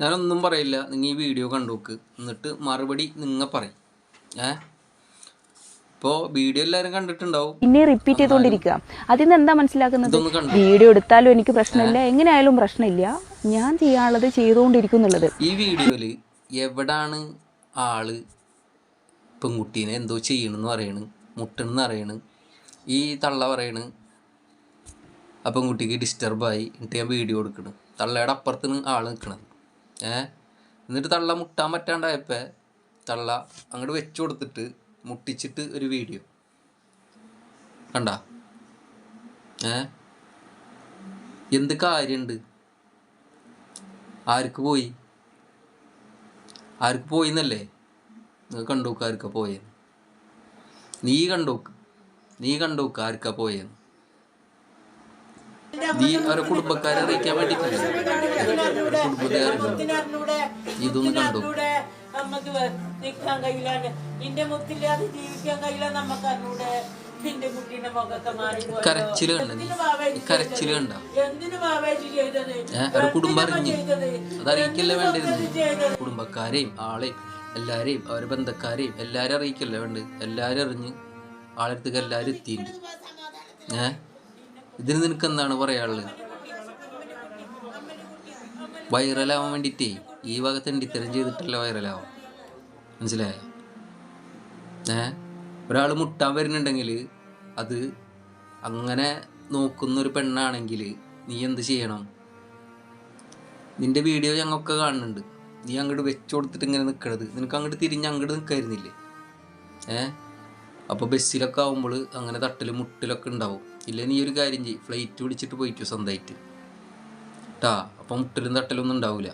ഞാനൊന്നും പറയില്ല, നിങ്ങൾ ഈ വീഡിയോ കണ്ടോക്ക്, എന്നിട്ട് മറുപടി നിങ്ങൾ പറയും. ഇപ്പോൾ വീഡിയോ എല്ലാവരും കണ്ടിട്ടുണ്ടാവും, പിന്നെ റിപ്പീറ്റ് ചെയ്തുകൊണ്ടിരിക്കുക. അതിൽ നിന്ന് എന്താ മനസ്സിലാക്കുന്നത്? വീഡിയോ എടുത്താലും എനിക്ക് പ്രശ്നമില്ല, എങ്ങനെയായാലും പ്രശ്നമില്ല, ഞാൻ ചെയ്യാനുള്ളത് ചെയ്തുകൊണ്ടിരിക്കുന്നുള്ളത്. ഈ വീഡിയോയിൽ എവിടാണ് ആള് പെൺകുട്ടീനെ എന്തോ ചെയ്യണമെന്ന് പറയണ്, മുട്ടണെന്ന് പറയണ്, ഈ തള്ള പറയണ് ആ പെൺകുട്ടിക്ക് ഡിസ്റ്റർബായി, എന്നിട്ട് ഞാൻ വീഡിയോ എടുക്കണം. തള്ളയുടെ അപ്പുറത്താണ് ആൾ നിൽക്കണത്. എന്നിട്ട് തള്ള മുട്ടാൻ പറ്റാണ്ടായപ്പോൾ തള്ള അങ്ങോട്ട് വെച്ചു കൊടുത്തിട്ട് മുട്ടിച്ചിട്ട് ഒരു വീഡിയോ കണ്ട. എന്ത് കാര്യമുണ്ട്? ആർക്ക് പോയി എന്നല്ലേ നിങ്ങൾ കണ്ടോക്ക്, ആർക്കാ പോയെന്ന് നീ കണ്ടോക്ക് ആർക്കാ പോയെന്ന്. നീ അവരെ കുടുംബക്കാരെ അറിയിക്കാൻ വേണ്ടിയിട്ടില്ല, ഇതൊന്നും കണ്ടോ. കരച്ചില് കണ്ട അവരെ കുടുംബം അറിഞ്ഞ് അതറിയിക്കല്ലേ വേണ്ടിയിരുന്നു. കുടുംബക്കാരെയും ആളെയും എല്ലാരെയും അവരെ ബന്ധക്കാരെയും എല്ലാരും അറിയിക്കല്ലേ വേണ്ടത്. എല്ലാരും അറിഞ്ഞ് ആളെടുത്തേക്ക് എല്ലാരും എത്തിയിട്ടുണ്ട്. ഇതിന് നിനക്ക് എന്താണ് പറയാനുള്ളത്? വൈറലാവാൻ വേണ്ടിയിട്ടേ ഈ വക തെണ്ടിത്തരം ചെയ്തിട്ടല്ല വൈറലാവും, മനസ്സിലായോ? ഒരാൾ മുട്ടാൻ വരുന്നുണ്ടെങ്കിൽ അത് അങ്ങനെ നോക്കുന്നൊരു പെണ്ണാണെങ്കിൽ നീ എന്ത് ചെയ്യണം? നിന്റെ വീഡിയോ ഞങ്ങളൊക്കെ കാണുന്നുണ്ട്, നീ അങ്ങോട്ട് വെച്ചു കൊടുത്തിട്ട് ഇങ്ങനെ നിൽക്കണത്, നിനക്ക് അങ്ങോട്ട് തിരിഞ്ഞ് അങ്ങോട്ട് നിൽക്കായിരുന്നില്ലേ? അപ്പോൾ ബസ്സിലൊക്കെ ആകുമ്പോൾ അങ്ങനെ തട്ടലും മുട്ടലൊക്കെ ഉണ്ടാവും. ഇല്ല നീ ഒരു കാര്യം ചെയ്യും, ഫ്ലൈറ്റ് പിടിച്ചിട്ട് പോയിക്കോ സ്വന്തമായിട്ട് കേട്ടാ. അപ്പം മുട്ടലും തട്ടലൊന്നും ഉണ്ടാവില്ല.